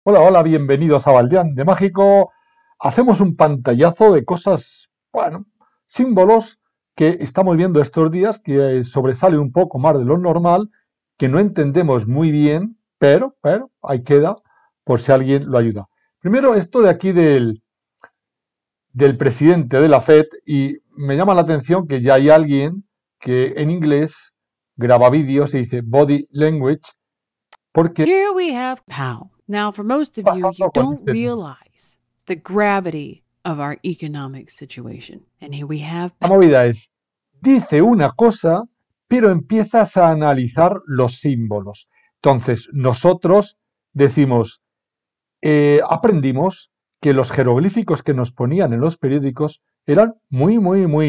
Hola, hola, bienvenidos a Baldeán de Mágico. Hacemos un pantallazo de cosas, bueno, símbolos que estamos viendo estos días, que sobresale un poco más de lo normal, que no entendemos muy bien, pero ahí queda por si alguien lo ayuda. Primero, esto de aquí del presidente de la FED, y me llama la atención que ya hay alguien que en inglés graba vídeos y dice body language, porque Here we have how. Now, for most of you, you pasando con don't este tema. realize the gravity of our economic situation. And here we have La movida es, dice una cosa, pero empiezas a analizar los símbolos. Entonces, nosotros decimos, aprendimos que los jeroglíficos que nos ponían en los periódicos eran muy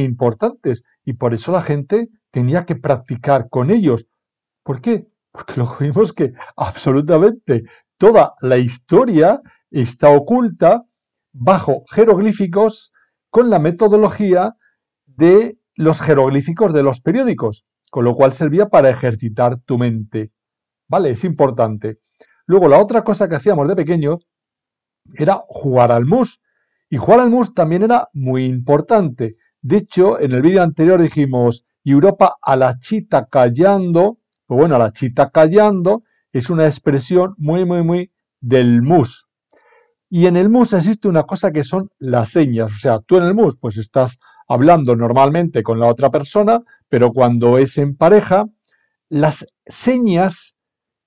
importantes y por eso la gente tenía que practicar con ellos. ¿Por qué? Porque luego vimos que absolutamente toda la historia está oculta bajo jeroglíficos con la metodología de los jeroglíficos de los periódicos, con lo cual servía para ejercitar tu mente. ¿Vale? Es importante. Luego, la otra cosa que hacíamos de pequeño era jugar al mus. Y jugar al mus también era muy importante. De hecho, en el vídeo anterior dijimos, Europa a la chita callando, pues bueno, a la chita callando es una expresión muy del mus. Y en el mus existe una cosa que son las señas. O sea, tú en el mus pues estás hablando normalmente con la otra persona, pero cuando es en pareja, las señas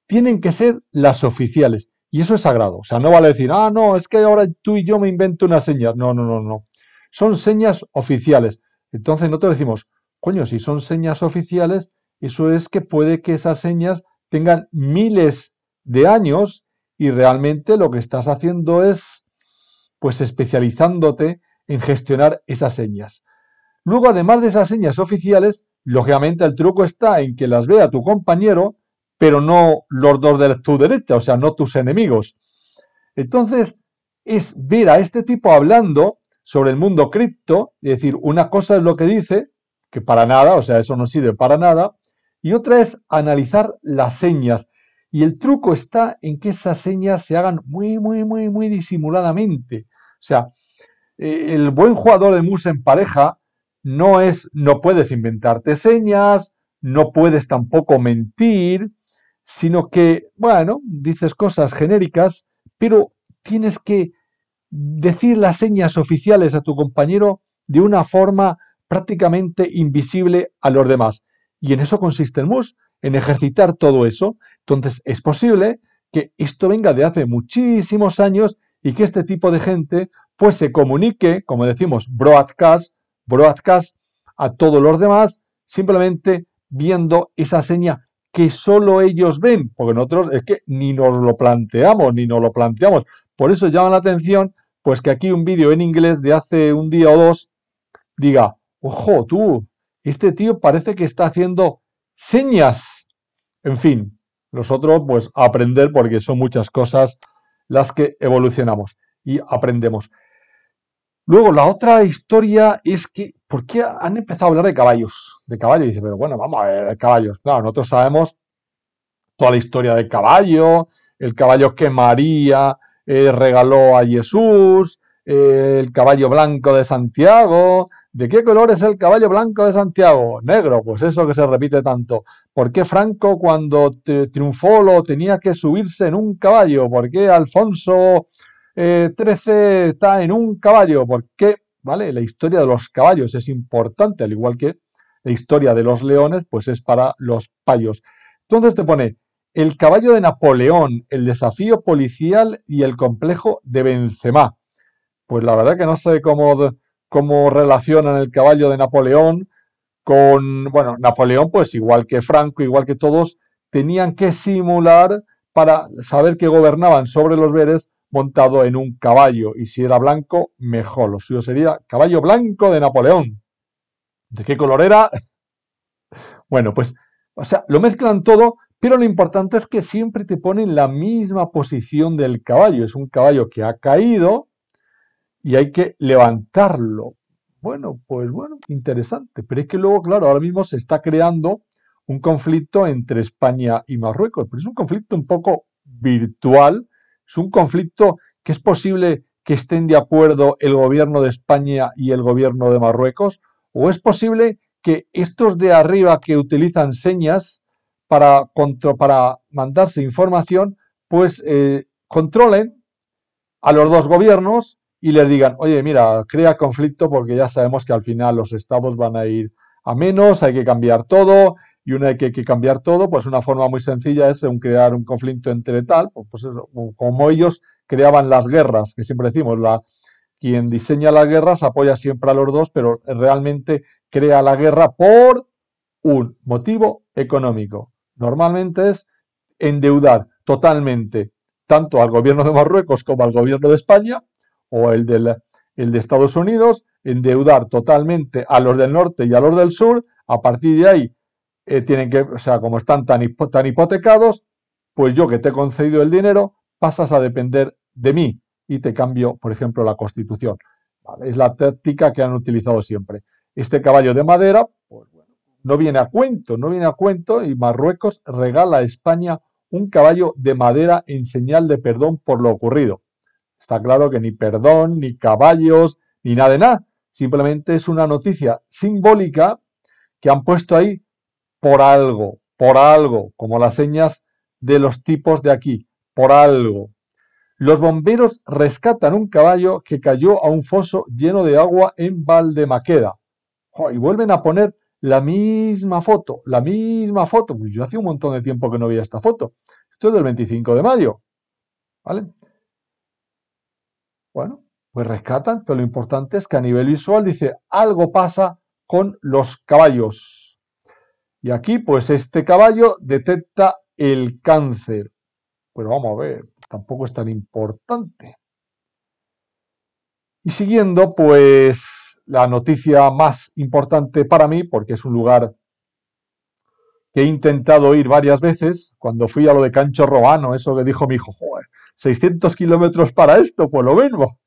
tienen que ser las oficiales. Y eso es sagrado. O sea, no vale decir, ah, no, es que ahora tú y yo me invento unas señas. No. Son señas oficiales. Entonces nosotros decimos, coño, si son señas oficiales, eso es que puede que esas señas tengan miles de años y realmente lo que estás haciendo es, pues, especializándote en gestionar esas señas. Luego, además de esas señas oficiales, lógicamente el truco está en que las vea tu compañero, pero no los dos de tu derecha, o sea, no tus enemigos. Entonces, es ver a este tipo hablando sobre el mundo cripto, y decir, una cosa es lo que dice, que para nada, o sea, eso no sirve para nada, y otra es analizar las señas. Y el truco está en que esas señas se hagan muy disimuladamente. O sea, el buen jugador de mus en pareja no puedes inventarte señas, no puedes tampoco mentir, sino que, bueno, dices cosas genéricas, pero tienes que decir las señas oficiales a tu compañero de una forma prácticamente invisible a los demás. Y en eso consiste el mus, en ejercitar todo eso. Entonces, es posible que esto venga de hace muchísimos años y que este tipo de gente pues se comunique, como decimos, broadcast a todos los demás, simplemente viendo esa seña que solo ellos ven, porque nosotros es que ni nos lo planteamos. Por eso llama la atención, pues que aquí un vídeo en inglés de hace un día o dos diga, ojo, tú, este tío parece que está haciendo señas. En fin, nosotros pues aprender porque son muchas cosas las que evolucionamos y aprendemos. Luego, la otra historia es que, ¿por qué han empezado a hablar de caballos? De caballos, y dice, pero bueno, vamos a ver, de caballos. Claro, nosotros sabemos toda la historia del caballo, el caballo que María regaló a Jesús, el caballo blanco de Santiago. ¿De qué color es el caballo blanco de Santiago? Negro, pues eso que se repite tanto. ¿Por qué Franco cuando triunfó lo tenía que subirse en un caballo? ¿Por qué Alfonso XIII está en un caballo? ¿Por qué? ¿Vale? La historia de los caballos es importante, al igual que la historia de los leones, pues es para los payos. Entonces te pone el caballo de Napoleón, el desafío policial y el complejo de Benzema. Pues la verdad que no sé cómo relacionan el caballo de Napoleón con, bueno, Napoleón, pues igual que Franco, igual que todos, tenían que simular para saber que gobernaban sobre los veres montado en un caballo. Y si era blanco, mejor. Lo suyo sería caballo blanco de Napoleón. ¿De qué color era? Bueno, pues, o sea, lo mezclan todo, pero lo importante es que siempre te ponen la misma posición del caballo. Es un caballo que ha caído y hay que levantarlo. Bueno, pues bueno, interesante. Pero es que luego, claro, ahora mismo se está creando un conflicto entre España y Marruecos, pero es un conflicto un poco virtual Es un conflicto que es posible que estén de acuerdo el gobierno de España y el gobierno de Marruecos, o es posible que estos de arriba que utilizan señas para mandarse información, pues controlen a los dos gobiernos y les digan, oye, mira, crea conflicto porque ya sabemos que al final los estados van a ir a menos, hay que cambiar todo, y una vez que hay que cambiar todo, pues una forma muy sencilla es crear un conflicto entre tal, pues eso, como ellos creaban las guerras, que siempre decimos, quien diseña las guerras apoya siempre a los dos, pero realmente crea la guerra por un motivo económico. Normalmente es endeudar totalmente tanto al gobierno de Marruecos como al gobierno de España o el de Estados Unidos, endeudar totalmente a los del norte y a los del sur. A partir de ahí tienen que, o sea, como están tan hipotecados, pues yo que te he concedido el dinero, pasas a depender de mí y te cambio, por ejemplo, la Constitución. ¿Vale? Es la táctica que han utilizado siempre. Este caballo de madera, pues bueno, no viene a cuento, no viene a cuento, y Marruecos regala a España un caballo de madera en señal de perdón por lo ocurrido. Está claro que ni perdón, ni caballos, ni nada de nada. Simplemente es una noticia simbólica que han puesto ahí por algo, como las señas de los tipos de aquí, por algo. Los bomberos rescatan un caballo que cayó a un foso lleno de agua en Valdemaqueda. Oh, y vuelven a poner la misma foto, la misma foto. Pues yo hacía un montón de tiempo que no veía esta foto. Esto es del 25 de mayo. ¿Vale? Bueno, pues rescatan, pero lo importante es que a nivel visual dice, algo pasa con los caballos. Y aquí, pues este caballo detecta el cáncer. Pero vamos a ver, tampoco es tan importante. Y siguiendo, pues la noticia más importante para mí, porque es un lugar que he intentado ir varias veces, cuando fui a lo de Cancho Roano, eso que dijo mi hijo, joder, 600 kilómetros para esto, pues lo mismo.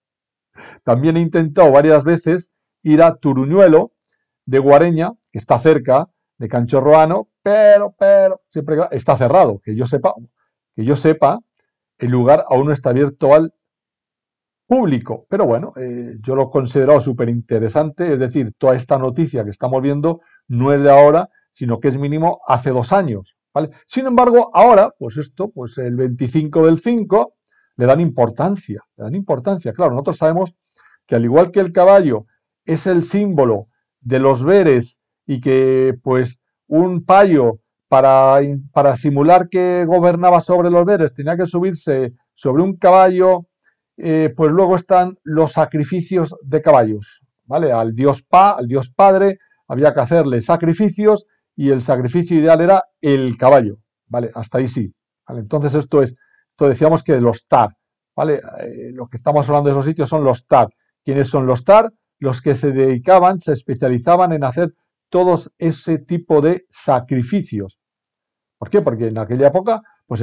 También he intentado varias veces ir a Turuñuelo de Guareña, que está cerca de Cancho Roano, pero siempre está cerrado, que yo sepa, el lugar aún no está abierto al público. Pero bueno, yo lo he considerado súper interesante, es decir, toda esta noticia que estamos viendo no es de ahora, sino que es mínimo hace 2 años. ¿Vale? Sin embargo, ahora, pues esto, pues el 25 del 5, le dan importancia, le dan importancia. Claro, nosotros sabemos que al igual que el caballo es el símbolo de los veres y que pues un payo para simular que gobernaba sobre los veres tenía que subirse sobre un caballo, pues luego están los sacrificios de caballos, ¿vale? Al dios padre, había que hacerle sacrificios y el sacrificio ideal era el caballo, ¿vale? Hasta ahí sí, ¿vale? Entonces esto decíamos que los tar, ¿vale? Lo que estamos hablando de esos sitios son los tar. ¿Quiénes son los tar? Los que se especializaban en hacer todos ese tipo de sacrificios. ¿Por qué? Porque en aquella época, pues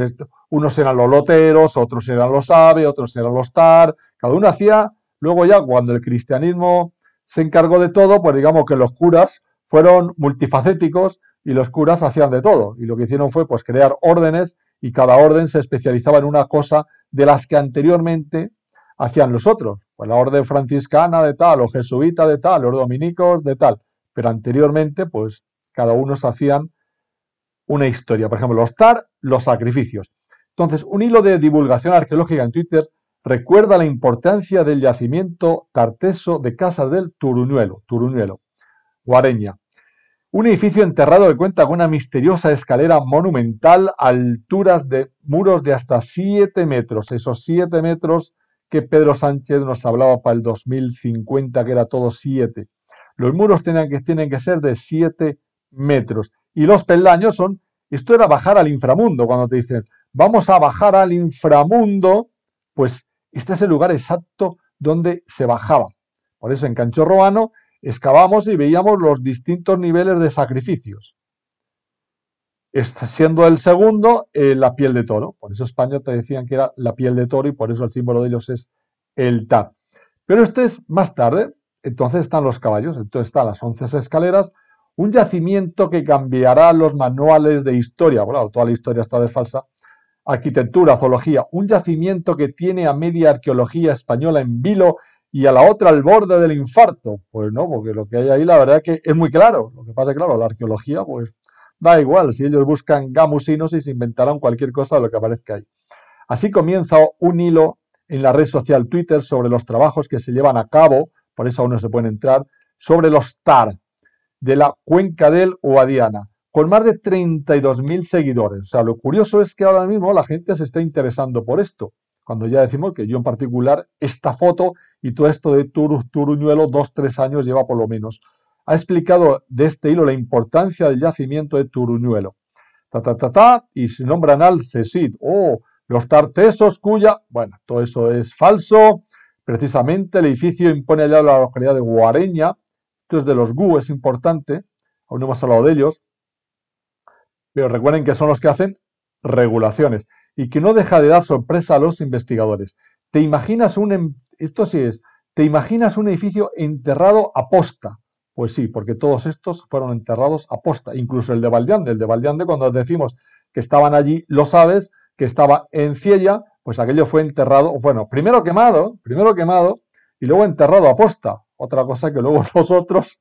unos eran los loteros, otros eran los ave, otros eran los tar, cada uno hacía, luego ya cuando el cristianismo se encargó de todo, pues digamos que los curas fueron multifacéticos y los curas hacían de todo. Y lo que hicieron fue pues crear órdenes y cada orden se especializaba en una cosa de las que anteriormente hacían los otros. Pues la orden franciscana de tal, o jesuita de tal, los dominicos de tal. Pero anteriormente, pues cada uno se hacían una historia. Por ejemplo, los tar, los sacrificios. Entonces, un hilo de divulgación arqueológica en Twitter recuerda la importancia del yacimiento tarteso de Casas del Turuñuelo, Guareña. Un edificio enterrado que cuenta con una misteriosa escalera monumental a alturas de muros de hasta 7 metros. Esos 7 metros que Pedro Sánchez nos hablaba para el 2050, que era todo 7. Los muros tienen que ser de 7 metros. Y los peldaños esto era bajar al inframundo. Cuando te dicen, vamos a bajar al inframundo, pues este es el lugar exacto donde se bajaba. Por eso en Cancho Roano excavamos y veíamos los distintos niveles de sacrificios. Siendo el segundo la piel de toro. Por eso España te decían que era la piel de toro y por eso el símbolo de ellos es el tar. Pero este es más tarde. Entonces están los caballos, entonces están las 11 escaleras, un yacimiento que cambiará los manuales de historia. Bueno, toda la historia esta vez falsa. arquitectura, zoología, un yacimiento que tiene a media arqueología española en vilo y a la otra al borde del infarto. Pues no, porque lo que hay ahí la verdad que es muy claro. Lo que pasa es que, claro, la arqueología, pues da igual, si ellos buscan gamusinos y se inventarán cualquier cosa de lo que aparezca ahí. Así comienza un hilo en la red social Twitter sobre los trabajos que se llevan a cabo, por eso aún no se pueden entrar, sobre los TAR de la cuenca del Guadiana, con más de 32.000 seguidores. O sea, lo curioso es que ahora mismo la gente se está interesando por esto, cuando ya decimos que yo en particular, esta foto y todo esto de Turuñuelo, 2-3 años lleva por lo menos. Ha explicado de este hilo la importancia del yacimiento de Turuñuelo. Y se nombran al CSIC. Los tartesos cuya... Bueno, todo eso es falso. Precisamente el edificio impone allá la localidad de Guareña. Esto es de los GU, es importante. Aún no hemos hablado de ellos. Pero recuerden que son los que hacen regulaciones. Y que no deja de dar sorpresa a los investigadores. ¿Te imaginas esto sí es, ¿te imaginas un edificio enterrado a posta? Pues sí, porque todos estos fueron enterrados a posta. Incluso el de Valdeande. El de Valdeande, cuando decimos que estaban allí, lo sabes, que estaba en Ciella, pues aquello fue enterrado, bueno, primero quemado, y luego enterrado a posta. Otra cosa que luego nosotros,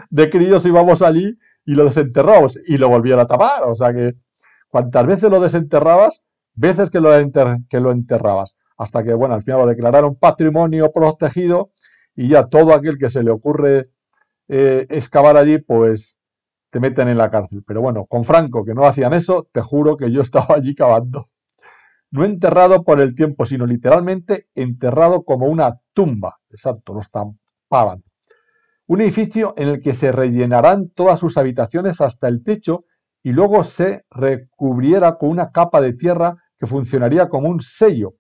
de críos, íbamos allí y lo desenterramos y lo volvían a tapar. O sea que cuantas veces lo desenterrabas, veces que lo enterrabas. Hasta que, bueno, al final lo declararon patrimonio protegido y ya todo aquel que se le ocurre excavar allí, pues te meten en la cárcel. Pero bueno, con Franco, que no hacían eso, te juro que yo estaba allí cavando. No enterrado por el tiempo, sino literalmente enterrado como una tumba. Exacto, los tapaban. Un edificio en el que se rellenarán todas sus habitaciones hasta el techo y luego se recubriera con una capa de tierra que funcionaría como un sello.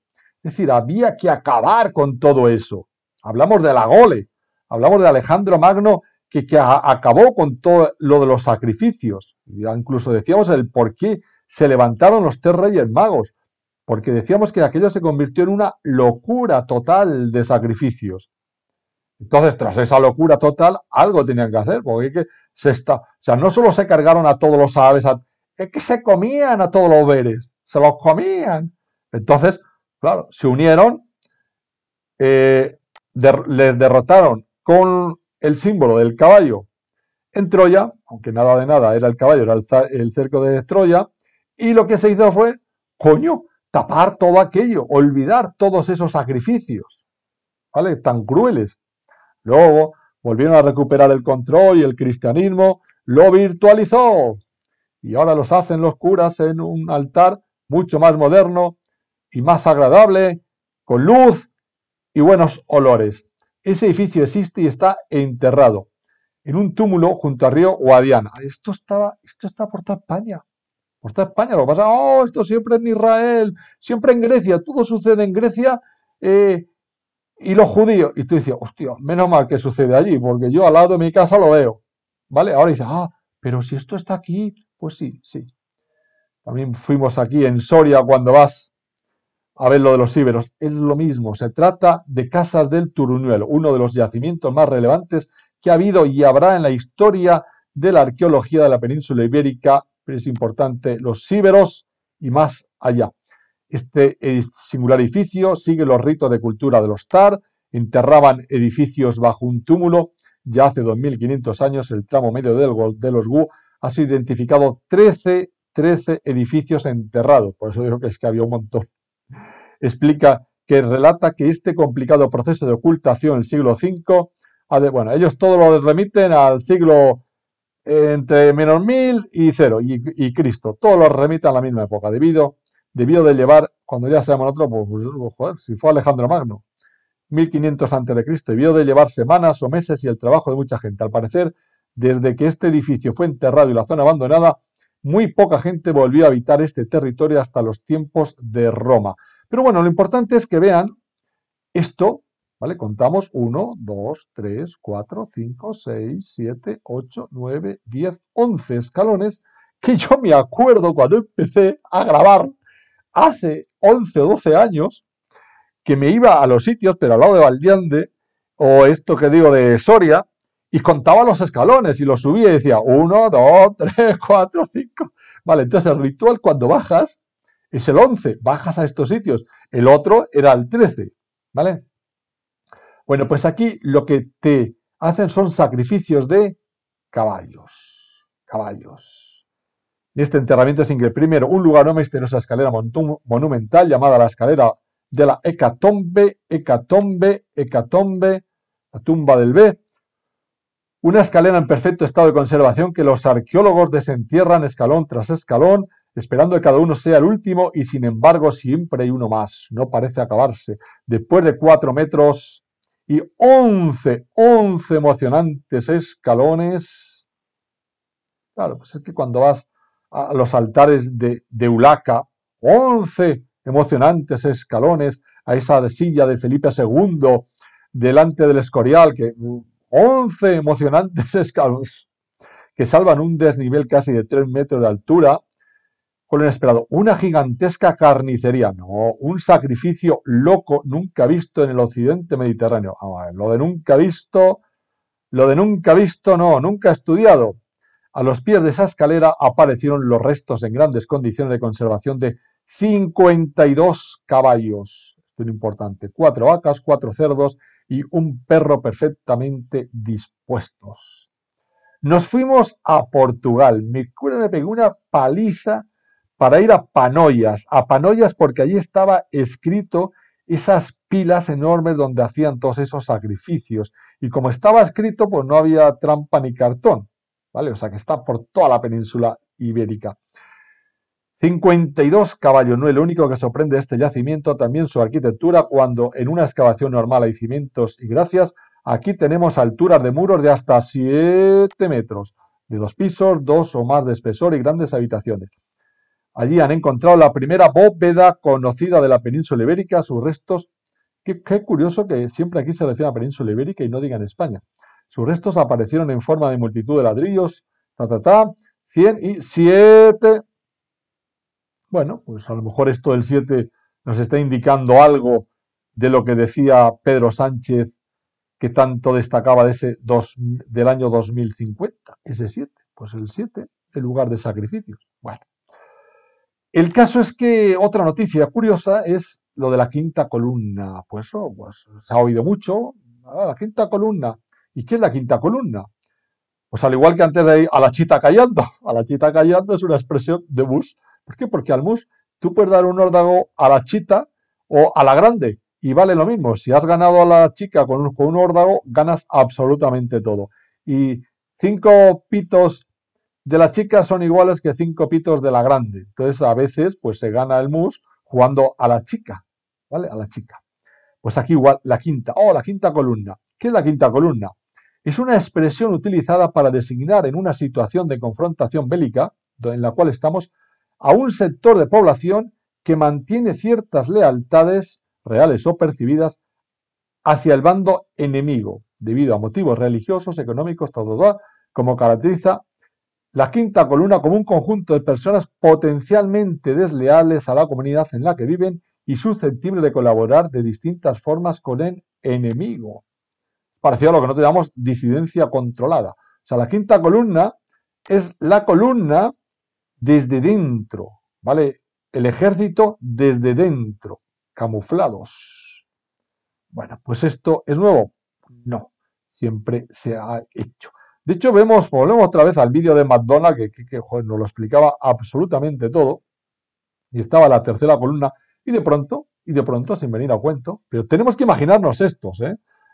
Es decir, había que acabar con todo eso. Hablamos de la Gole, hablamos de Alejandro Magno que acabó con todo lo de los sacrificios. Ya incluso decíamos el por qué se levantaron los 3 reyes magos, porque decíamos que aquello se convirtió en una locura total de sacrificios. Entonces, tras esa locura total, algo tenían que hacer, porque o sea, no solo se cargaron a todos los aves, es que se comían a todos los veres, se los comían. Entonces, claro, se unieron, les derrotaron con el símbolo del caballo en Troya, aunque nada de nada era el caballo, era el cerco de Troya, y lo que se hizo fue, coño, tapar todo aquello, olvidar todos esos sacrificios, ¿vale? Tan crueles. Luego volvieron a recuperar el control y el cristianismo lo virtualizó. Y ahora los hacen los curas en un altar mucho más moderno y más agradable, con luz y buenos olores. Ese edificio existe y está enterrado en un túmulo junto al río Guadiana. Esto está por toda España. Por toda España. Lo que pasa, esto siempre en Israel, siempre en Grecia, todo sucede en Grecia y los judíos. Y tú dices, hostia, menos mal que sucede allí, porque yo al lado de mi casa lo veo. ¿Vale? Ahora dices, pero si esto está aquí, pues sí, sí. También fuimos aquí en Soria cuando vas a ver lo de los íberos. Es lo mismo, se trata de Casas del Turuñuelo, uno de los yacimientos más relevantes que ha habido y habrá en la historia de la arqueología de la península ibérica, pero es importante, los íberos y más allá. Este singular edificio sigue los ritos de cultura de los Tar, enterraban edificios bajo un túmulo. Ya hace 2500 años, el tramo medio de los Gu ha sido identificado 13 edificios enterrados. Por eso digo que es que había un montón. Explica que relata que este complicado proceso de ocultación en el siglo V, bueno, ellos todo lo remiten al siglo entre menos 1000 y 0 y Cristo, todo lo remiten a la misma época, debido de llevar, cuando ya seamos nosotros, pues joder, si fue Alejandro Magno, 1500 a.C., debió de llevar semanas o meses y el trabajo de mucha gente. Al parecer, desde que este edificio fue enterrado y la zona abandonada, muy poca gente volvió a habitar este territorio hasta los tiempos de Roma. Pero bueno, lo importante es que vean esto, ¿vale? Contamos 1, 2, 3, 4, 5, 6, 7, 8, 9, 10, 11 escalones que yo me acuerdo cuando empecé a grabar hace 11 o 12 años que me iba a los sitios, pero al lado de Valdeande, o esto que digo de Soria, y contaba los escalones y los subía y decía 1, 2, 3, 4, 5. Vale, entonces el ritual cuando bajas es el 11, bajas a estos sitios. El otro era el 13, ¿vale? Bueno, pues aquí lo que te hacen son sacrificios de caballos. Y este enterramiento es increíble. Primero, un lugar no misteriosa escalera monumental llamada la escalera de la Hecatombe, la tumba del B. Una escalera en perfecto estado de conservación que los arqueólogos desentierran escalón tras escalón, esperando que cada uno sea el último, y sin embargo siempre hay uno más. No parece acabarse. Después de 4 metros y 11 emocionantes escalones. Claro, pues es que cuando vas a los altares de Ulaca, 11 emocionantes escalones, a esa silla de Felipe II, delante del Escorial, que 11 emocionantes escalones que salvan un desnivel casi de 3 metros de altura, con lo inesperado, una gigantesca carnicería, no, un sacrificio loco nunca visto en el occidente mediterráneo. Lo de nunca visto, no, nunca estudiado. A los pies de esa escalera aparecieron los restos en grandes condiciones de conservación de 52 caballos. Esto es importante. 4 vacas, 4 cerdos y un perro perfectamente dispuestos. Nos fuimos a Portugal. Mi cura me pegó una paliza para ir a Panoias porque allí estaba escrito esas pilas enormes donde hacían todos esos sacrificios. Y como estaba escrito, pues no había trampa ni cartón, ¿vale? O sea que está por toda la península ibérica. 52 caballos, no es lo único que sorprende de este yacimiento, también su arquitectura, cuando en una excavación normal hay cimientos y gracias, aquí tenemos alturas de muros de hasta 7 metros, de 2 pisos, 2 o más de espesor y grandes habitaciones. Allí han encontrado la primera bóveda conocida de la península ibérica, sus restos. Qué curioso que siempre aquí se refiere a la península ibérica y no digan España. Sus restos aparecieron en forma de multitud de ladrillos, 107. Bueno, pues a lo mejor esto del 7 nos está indicando algo de lo que decía Pedro Sánchez, que tanto destacaba de del año 2050, ese 7. Pues el 7, el lugar de sacrificios. Bueno. El caso es que otra noticia curiosa es lo de la quinta columna. Pues se ha oído mucho. La quinta columna. ¿Y qué es la quinta columna? Pues al igual que antes de ir a la chita callando. A la chita callando es una expresión de mus. ¿Por qué? Porque al mus tú puedes dar un órdago a la chita o a la grande y vale lo mismo. Si has ganado a la chica con un órdago, ganas absolutamente todo. Y 5 pitos de la chica son iguales que 5 pitos de la grande. Entonces, a veces, pues se gana el mus jugando a la chica, ¿vale? A la chica. Pues aquí igual, la quinta. La quinta columna. ¿Qué es la quinta columna? Es una expresión utilizada para designar en una situación de confrontación bélica, en la cual estamos, a un sector de población que mantiene ciertas lealtades, reales o percibidas, hacia el bando enemigo, debido a motivos religiosos, económicos, como caracteriza la quinta columna como un conjunto de personas potencialmente desleales a la comunidad en la que viven y susceptibles de colaborar de distintas formas con el enemigo. Parecido a lo que nosotros llamamos disidencia controlada. O sea, la quinta columna es la columna desde dentro, ¿vale? El ejército desde dentro, camuflados. Bueno, pues esto es nuevo. No, siempre se ha hecho. De hecho, volvemos otra vez al vídeo de McDonald's, que joder, nos lo explicaba absolutamente todo. Y estaba la tercera columna, y de pronto, sin venir a cuento, pero tenemos que imaginarnos estos,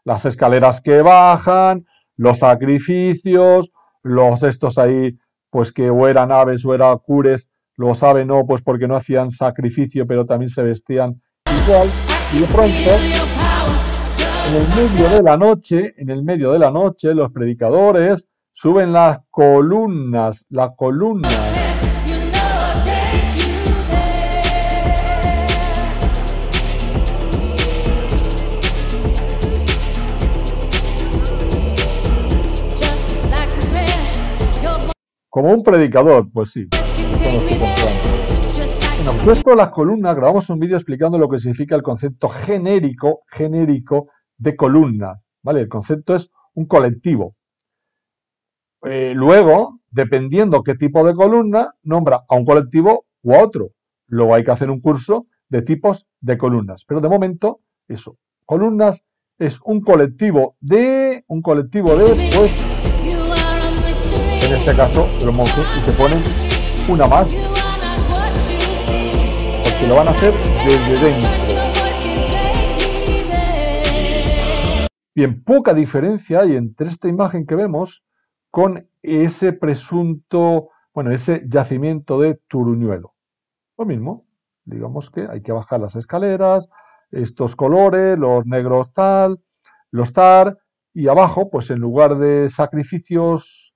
las escaleras que bajan, los sacrificios, los estos ahí, pues que o eran aves o eran cures, los aves no, pues porque no hacían sacrificio, pero también se vestían igual, y de pronto, en el medio de la noche, los predicadores suben las columnas, Como un predicador, pues sí. Bueno, puesto las columnas, grabamos un vídeo explicando lo que significa el concepto genérico de columna, ¿vale? El concepto es un colectivo. Luego, dependiendo qué tipo de columna, nombra a un colectivo u a otro. Luego hay que hacer un curso de tipos de columnas. Pero de momento, eso, columnas es un colectivo de, pues, en este caso, los monjes, y se ponen una más, porque lo van a hacer desde dentro. Bien, poca diferencia hay entre esta imagen que vemos con ese presunto, bueno, ese yacimiento de Turuñuelo. Lo mismo, digamos que hay que bajar las escaleras, estos colores, los negros tal, los tar, y abajo, pues en lugar de sacrificios,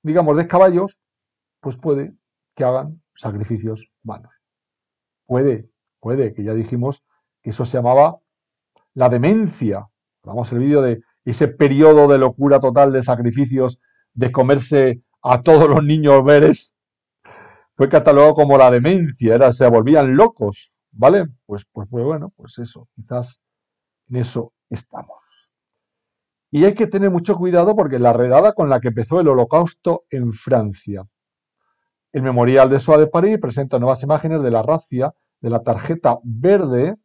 digamos, de caballos, pues puede que hagan sacrificios humanos. Puede, que ya dijimos que eso se llamaba la demencia. Vamos el vídeo de ese periodo de locura total de sacrificios, de comerse a todos los niños veres, fue catalogado como la demencia, se volvían locos, ¿vale? Pues bueno, pues eso, quizás en eso estamos. Y hay que tener mucho cuidado porque la redada con la que empezó el Holocausto en Francia. El Memorial de Shoah de París presenta nuevas imágenes de la razzia de la tarjeta verde,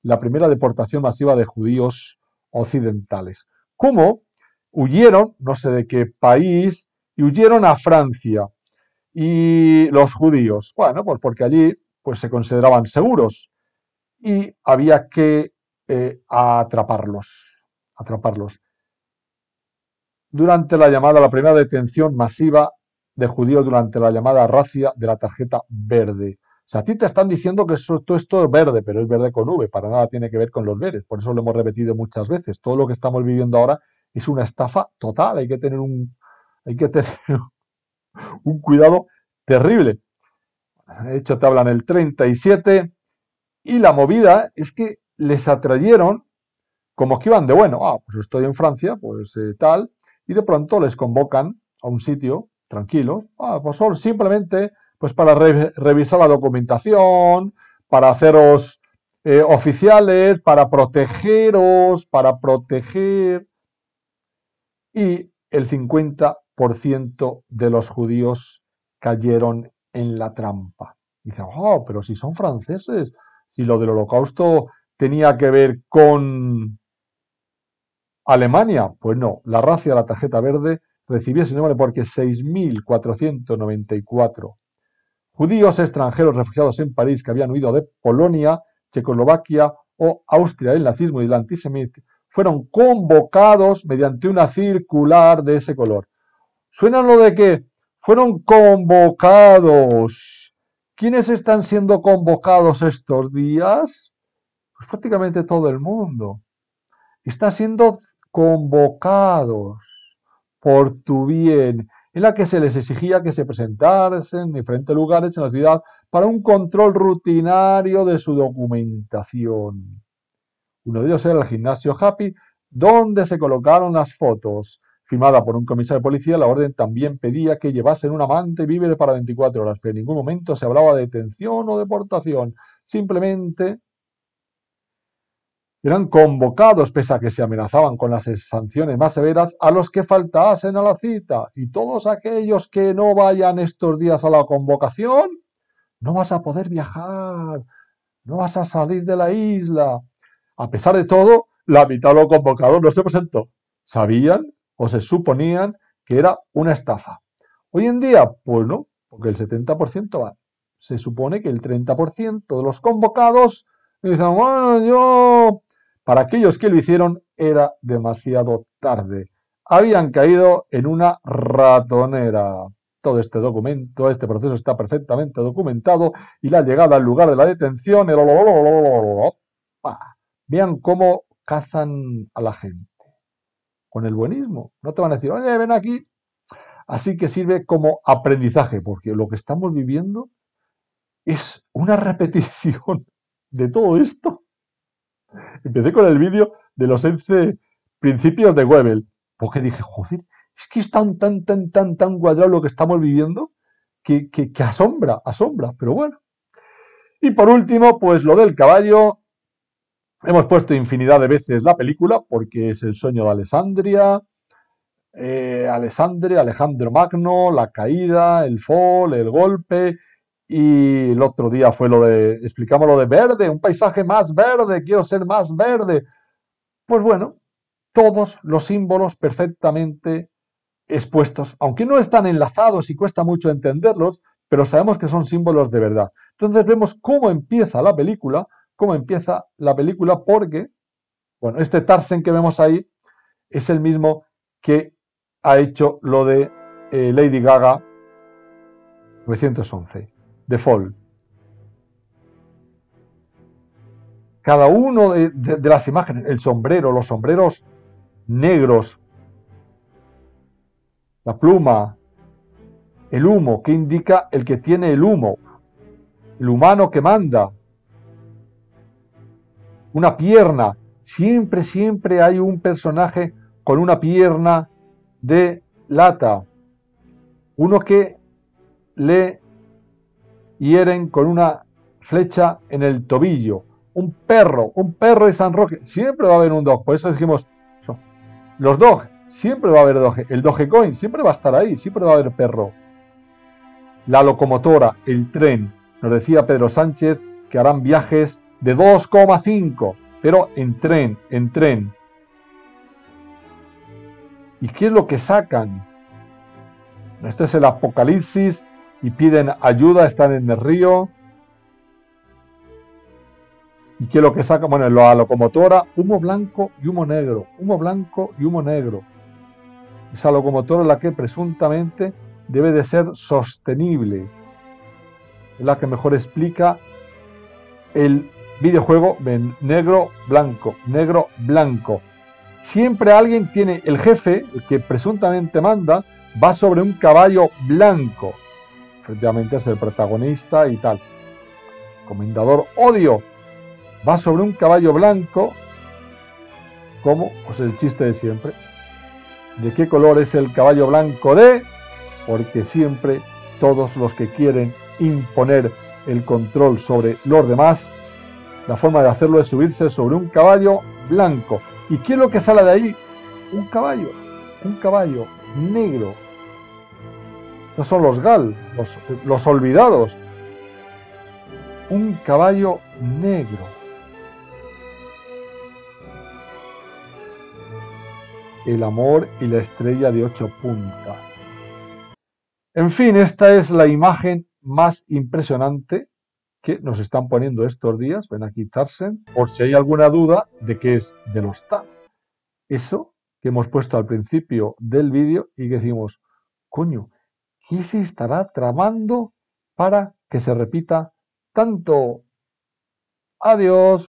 la primera deportación masiva de judíos occidentales. ¿Cómo? Huyeron, no sé de qué país, y huyeron a Francia. Y los judíos, bueno, pues porque allí pues se consideraban seguros y había que atraparlos. Durante la primera detención masiva de judíos durante la llamada razzia de la tarjeta verde. O sea, a ti te están diciendo que todo esto es verde, pero es verde con V, para nada tiene que ver con los verdes. Por eso lo hemos repetido muchas veces. Todo lo que estamos viviendo ahora es una estafa total. Hay que tener un cuidado terrible. De hecho, te hablan el 37 y la movida es que les atrayeron como que iban de bueno. Pues estoy en Francia, pues tal, y de pronto les convocan a un sitio tranquilo, pues solo simplemente pues para revisar la documentación, para haceros oficiales, para protegeros, para proteger. Y el 50% de los judíos cayeron en la trampa. Dice, pero si son franceses, si lo del holocausto tenía que ver con Alemania, pues no, la razzia de la tarjeta verde recibió ese nombre porque 6.494 judíos extranjeros refugiados en París que habían huido de Polonia, Checoslovaquia o Austria del nazismo y del antisemitismo fueron convocados mediante una circular de ese color. Suena lo de que fueron convocados. ¿Quiénes están siendo convocados estos días? Pues prácticamente todo el mundo. Está siendo convocados por tu bien, en la que se les exigía que se presentasen en diferentes lugares en la ciudad para un control rutinario de su documentación. Uno de ellos era el gimnasio Happy, donde se colocaron las fotos. Firmada por un comisario de policía, la orden también pedía que llevasen un amante víveres para 24 horas, pero en ningún momento se hablaba de detención o deportación. Simplemente eran convocados, pese a que se amenazaban con las sanciones más severas, a los que faltasen a la cita. Y todos aquellos que no vayan estos días a la convocación, no vas a poder viajar, no vas a salir de la isla. A pesar de todo, la mitad de los convocados no se presentó. Sabían o se suponían que era una estafa. Hoy en día, pues no, porque el 70% va. Se supone que el 30% de los convocados dicen, bueno, yo... Para aquellos que lo hicieron era demasiado tarde. Habían caído en una ratonera. Todo este documento, este proceso está perfectamente documentado y la llegada al lugar de la detención, vean cómo cazan a la gente. Con el buenismo. No te van a decir, oye, ven aquí. Así que sirve como aprendizaje, porque lo que estamos viviendo es una repetición de todo esto. Empecé con el vídeo de los 11 principios de Goebbels, porque dije, joder, es que es tan cuadrado lo que estamos viviendo que asombra, pero bueno. Y por último, pues lo del caballo. Hemos puesto infinidad de veces la película porque es el sueño de Alessandria, Alejandro Magno, la caída, el fall, el golpe Y el otro día fue explicamos lo de verde, un paisaje más verde, quiero ser más verde. Pues bueno, todos los símbolos perfectamente expuestos, aunque no están enlazados y cuesta mucho entenderlos, pero sabemos que son símbolos de verdad. Entonces vemos cómo empieza la película porque, bueno, este Tarzan que vemos ahí es el mismo que ha hecho lo de Lady Gaga 911, The Fall. Cada uno de las imágenes, el sombrero, los sombreros negros, la pluma, el humo, que indica el que tiene el humo, el humano que manda, una pierna, siempre hay un personaje con una pierna de lata, uno que le hieren con una flecha en el tobillo, un perro de San Roque, siempre va a haber un dog, por eso dijimos, los dog, siempre va a haber dog, el Dogecoin siempre va a estar ahí, siempre va a haber perro. La locomotora, el tren, nos decía Pedro Sánchez que harán viajes de 2,5, pero en tren. ¿Y qué es lo que sacan? Este es el apocalipsis y piden ayuda, están en el río. ¿Y qué es lo que sacan? Bueno, la locomotora, humo blanco y humo negro, humo blanco y humo negro. Esa locomotora es la que presuntamente debe de ser sostenible. Es la que mejor explica el videojuego negro, blanco. Siempre alguien tiene, el jefe, el que presuntamente manda, va sobre un caballo blanco. Efectivamente es el protagonista y tal. Comendador Odio va sobre un caballo blanco, como pues el chiste de siempre. ¿De qué color es el caballo blanco de? Porque siempre todos los que quieren imponer el control sobre los demás, la forma de hacerlo es subirse sobre un caballo blanco. ¿Y qué es lo que sale de ahí? Un caballo negro. Estos son los GAL, los olvidados. Un caballo negro. El amor y la estrella de 8 puntas. En fin, esta es la imagen más impresionante que nos están poniendo estos días. Ven aquí Tarzan, por si hay alguna duda de qué es de los TAM. Eso que hemos puesto al principio del vídeo y que decimos, coño, ¿qué se estará tramando para que se repita tanto? Adiós.